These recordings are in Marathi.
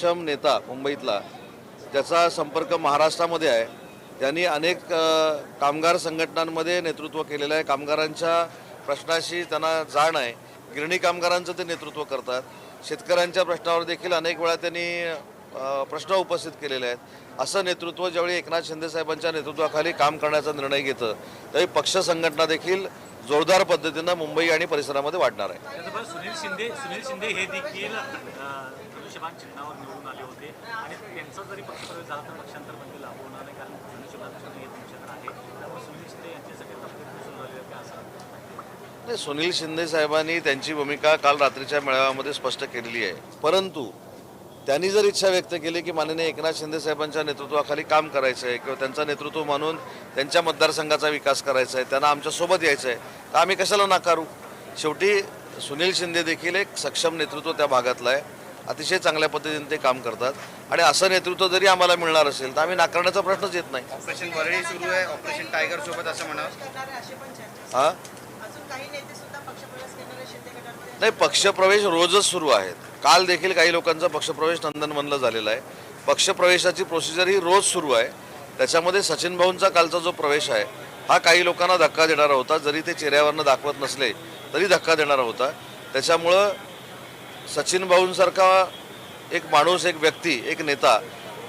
सक्षम नेता मुंबईतला, ज्याचा संपर्क महाराष्ट्रामध्ये आहे, त्यांनी अनेक कामगार संघटनांमध्ये नेतृत्व केलेलं आहे. कामगारांच्या प्रश्नाशी त्यांना जाण आहे. गिरणी कामगारांचं ते नेतृत्व करतात. शेतकऱ्यांच्या प्रश्नावर देखील अनेक वेळा त्यांनी प्रश्न उपस्थित केलेले आहेत. असं नेतृत्व ज्यावेळी एकनाथ शिंदे साहेबांच्या नेतृत्वाखाली काम करण्याचा निर्णय घेतं, त्यावेळी पक्ष संघटना देखील जोरदार पद्धतीनं मुंबई आणि परिसरामध्ये वाढणार आहे. सुनील शिंदे हे देखील धनुष्यबाण चिन्हावर निवडून आले होते आणि त्यांचा जरी पक्षप्रवेश झाला तर पक्षांतर बंदी लागू होणार नाही, कारण धनुष्यबाण चिन्ह हे तुमच्याकडे आहे. त्यामुळे सुनील शिंदे यांच्यासाठी तब्येत सुरू झाली आहे असं नाही. सुनील शिंदे साहेबांनी त्यांची भूमिका काल रात्रीच्या मेळाव्यामध्ये स्पष्ट केलेली आहे. परंतु त्यांनी जर इच्छा व्यक्त केली की माननीय एकनाथ शिंदे साहेबांच्या नेतृत्वाखाली काम करायचं आहे किंवा त्यांचं नेतृत्व म्हणून त्यांच्या मतदारसंघाचा विकास करायचा आहे, त्यांना आमच्यासोबत यायचं आहे, तर आम्ही कशाला नाकारू. शेवटी सुनील शिंदे देखील एक सक्षम नेतृत्व त्या भागातलं आहे. अतिशय चांगल्या पद्धतीने ते काम करतात आणि असं नेतृत्व जरी आम्हाला मिळणार असेल तर आम्ही नाकारण्याचा प्रश्नच येत नाही. ऑपरेशन वरळी सुरू आहे, ऑपरेशन टायगर सोबत असं म्हणावं. हां नाही, पक्षप्रवेश रोजच सुरू आहेत. काल देखील काही लोकांचा पक्षप्रवेश नंदनवनला झालेला आहे. पक्षप्रवेशाची प्रोसिजर ही रोज सुरू आहे. त्याच्यामध्ये सचिन भाऊंचा कालचा जो प्रवेश आहे हा काही लोकांना धक्का देणारा होता. जरी ते चेहऱ्यावरनं दाखवत नसले तरी धक्का देणारा होता. त्याच्यामुळं सचिन भाऊंसारखा एक माणूस, एक व्यक्ती, एक नेता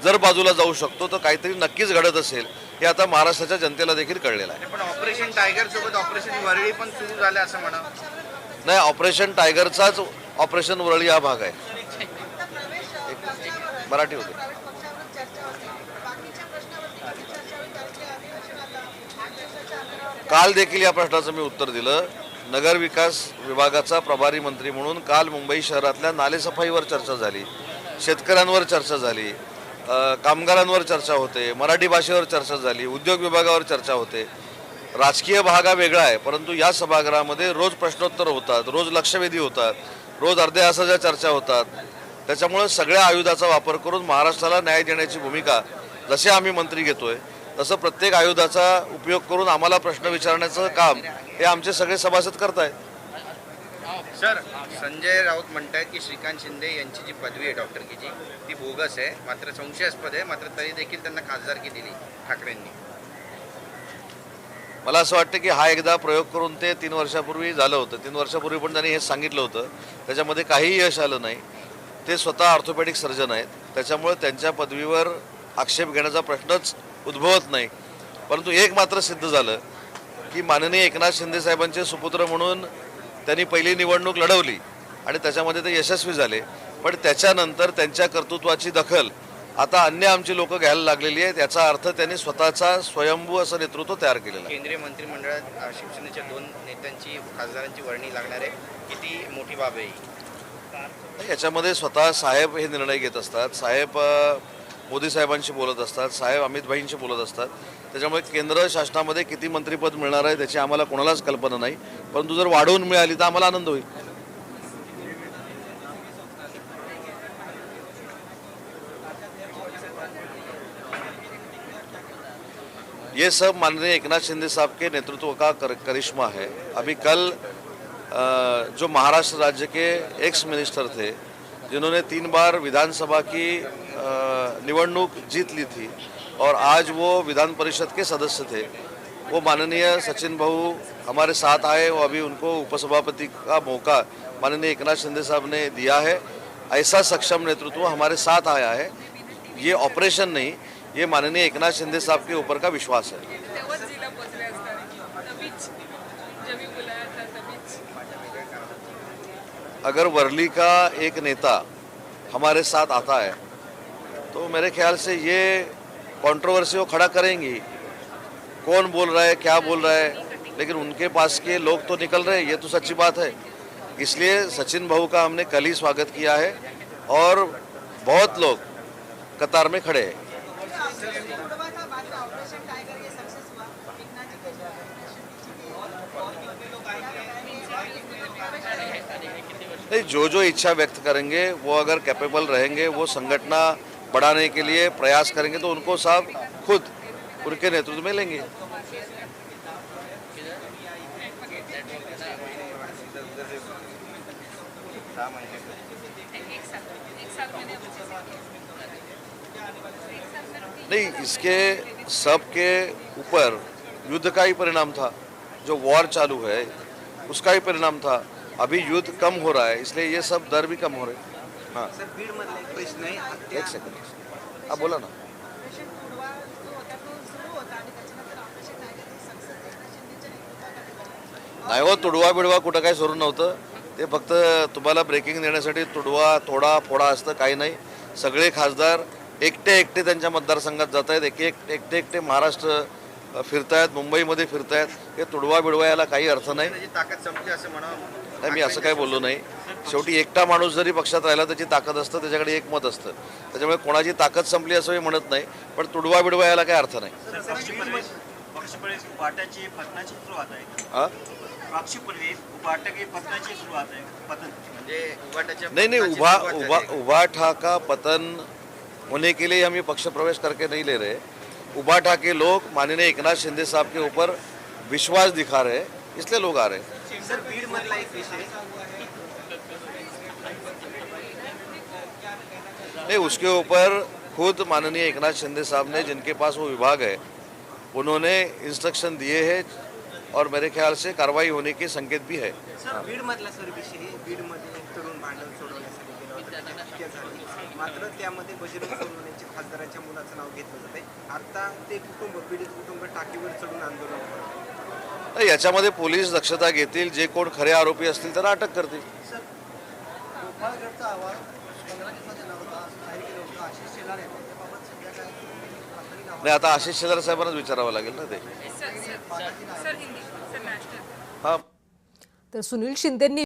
जर बाजूला जाऊ शकतो तर काहीतरी नक्कीच घडत असेल हे आता महाराष्ट्राच्या जनतेला देखील कळलेलं आहे. पण ऑपरेशन टायगर सोबत ऑपरेशन वरळी पण सुरू झालं असं म्हणावं. नाही, ऑपरेशन टायगरचाच ऑपरेशन वरळी हा भाग आहे. मराठी होते. काल देखील या प्रश्नाचं मी उत्तर दिलं. नगर विकास विभागाचा प्रभारी मंत्री म्हणून काल मुंबई शहरातल्या नालेसफाईवर चर्चा झाली, शेतकऱ्यांवर चर्चा झाली, कामगारांवर चर्चा होते, मराठी भाषेवर चर्चा झाली, उद्योग विभागावर चर्चा होते. राजकीय भाग हा वेगळा आहे, परंतु या सभागृहामध्ये रोज प्रश्नोत्तर होतात, रोज लक्षवेधी होतात, रोज अर्ध्या तासाच्या चर्चा होतात. त्याच्यामुळे सगळ्या आयुधाचा वापर करून महाराष्ट्राला न्याय देण्याची भूमिका जसे आम्ही मंत्री घेतोय तसं प्रत्येक आयुधाचा उपयोग करून आम्हाला प्रश्न विचारण्याचं काम हे आमचे सगळे सभासद करतायत. सर, संजय राऊत म्हणतायत की श्रीकांत शिंदे यांची जी पदवी आहे डॉक्टरकीची ती बोगस आहे, मात्र संशयास्पद आहे, मात्र तरी देखील त्यांना खासदारकी दिली ठाकरेंनी. मला असं वाटतं की हा एकदा प्रयोग करून ते 3 वर्षापूर्वी झालं होतं. 3 वर्षापूर्वी पण त्यांनी हे सांगितलं होतं. त्याच्यामध्ये काहीही यश आलं नाही. ते स्वतः ऑर्थोपेडिक सर्जन आहेत, त्याच्यामुळे त्यांच्या पदवीवर आक्षेप घेण्याचा प्रश्नच उद्भवत नाही. परंतु एक मात्र सिद्ध झालं की माननीय एकनाथ शिंदे साहेबांचे सुपुत्र म्हणून त्यांनी पहिली निवडणूक लढवली आणि त्याच्यामध्ये ते यशस्वी झाले. पण त्याच्यानंतर त्यांच्या कर्तृत्वाची दखल आता अन्य आमची लोक घ्यायला लागलेली आहेत. याचा अर्थ त्यांनी स्वतःचा स्वयंभू असं नेतृत्व तयार केलेलं आहे. केंद्रीय मंत्रिमंडळात शिवसेनेच्या 2 नेत्यांची खासदारांची वर्णी लागणार आहे, किती मोठी बाब आहे. याच्यामध्ये स्वतः साहेब हे निर्णय घेत असतात. साहेब मोदी साहेबांशी बोलत असतात, साहेब अमित भाईंशी बोलत असतात. त्याच्यामुळे केंद्र शासनामध्ये किती मंत्रिपद मिळणार आहे त्याची आम्हाला कोणालाच कल्पना नाही. परंतु जर वाढवून मिळाली तर आम्हाला आनंद होईल. ये सब माननीय एकनाथ शिंदे साहब के नेतृत्व का करिश्मा है. अभी कल जो महाराष्ट्र राज्य के एक्स मिनिस्टर थे जिन्होंने 3 बार विधानसभा की निवडणूक जीत ली थी और आज वो विधान परिषद के सदस्य थे, वो माननीय सचिन भाऊ हमारे साथ आए और अभी उनको उपसभापति का मौका माननीय एकनाथ शिंदे साहब ने दिया है. ऐसा सक्षम नेतृत्व हमारे साथ आया है. ये ऑपरेशन नहीं, ये माननीय एकनाथ शिंदे साहब के ऊपर का विश्वास है. अगर वर्ली का एक नेता हमारे साथ आता है तो मेरे ख्याल से ये कंट्रोवर्सी वो खड़ा करेंगी. कौन बोल रहा है, क्या बोल रहा है, लेकिन उनके पास के लोग तो निकल रहे हैं, ये तो सच्ची बात है. इसलिए सचिन भाऊ का हमने कल ही स्वागत किया है और बहुत लोग कतार में खड़े हैं. नहीं, जो इच्छा व्यक्त करेंगे वो अगर कैपेबल रहेंगे, वो संगठना बढ़ाने के लिए प्रयास करेंगे तो उनको साहब खुद उनके नेतृत्व में लेंगे. एक साल मैंने नहीं, इसके सब के ऊपर युद्ध का ही परिणाम था, जो वॉर चालू है उसका ही परिणाम था। अभी युद्ध कम हो रहा है, इसलिए ये सब दर भी कम हो रहे हैं। हाँ, सर बीड मधला एक प्रश्न आहे हत्या एक सेकंड, आप बोला ना। ऑपरेशन तुडवा जो होता तो सुरू होता आणि त्याच्यानंतर ऑपरेशन नायगाची सक्सेस एकनाथ शिंदेच्या नेतृत्वाखाली नाही हो, तुडवा बिडवा कुठं काय सुरू नव्हतं, ते फक्त तुम्हाला ब्रेकिंग देण्यासाठी तुडवा थोडा फोडा असतं, काही नाही। सगळे खासदार एकटे एकटे त्यांच्या मतदारसंघात जात आहेत, एकटे एकटे महाराष्ट्र फिरतायत, मुंबईमध्ये फिरतायत। हे तुडवा बिडवा याला काही अर्थ नाही। त्याची ताकद संपली असं म्हणावं. नाही, मी असं काही बोललो नाही। शेवटी एकटा माणूस जरी पक्षात राहिला त्याची ताकद असतं, त्याच्याकडे एक मत असतं, त्याच्यामुळे कोणाची ताकद संपली असं मी म्हणत नाही, पण तुडवा बिडवा याला काही अर्थ नाही। पक्षप्रवेश उपाटाची पतनाची सुरुवात आहे. हा, पक्षप्रवेश उपाट की पतनाची सुरुवात आहे. पतन म्हणजे उभाटाच्या नहीं नहीं, पतनाची उभा सुरुवात उभा झाली. उभाठा का पतन होने के लिए हम ये पक्ष प्रवेश करके नहीं ले रहे। उभाठा के लोग माननीय एकनाथ शिंदे साहब के ऊपर विश्वास दिखा रहे हैं, इसलिए लोग आ रहे हैं। सर बीड मधला एक विषय नहीं, उसके ऊपर खुद माननीय एकनाथ शिंदे साहब ने, जिनके पास वो विभाग है, उन्होंने इंस्ट्रक्शन दिए हैं और मेरे ख्याल से कार्रवाई होने के संकेत भी है। सर बीड मधला सर विषय बीड मध्ये तरुण भांडण सोडवण्यासाठी गेलं होतं हत्या झाली मात्र त्यामध्ये बजरंग सोनवणेच्या खासदाराच्या मुलाचं नाव घेतलं जाते आता ते कुटुंब पीडित कुटुंब टाकीवर चढून आंदोलन करतं. नाही, याच्यामध्ये पोलीस दक्षता घेतील, जे कोण खरे आरोपी असतील त्यांना अटक करतील। गोपाळगडचा अहवाल 15 दिवसात येणार होता असं जाहीर केलं होतं आशिष शेलार यांनी त्याबाबत सध्या काय प्राथमिक अहवाल नाही, आता आशिष शेलार साहेबांनाच विचारावं लागेल ना ते। सर हिंदी सर नॅशनल हा, तर सुनील शिंदेंनी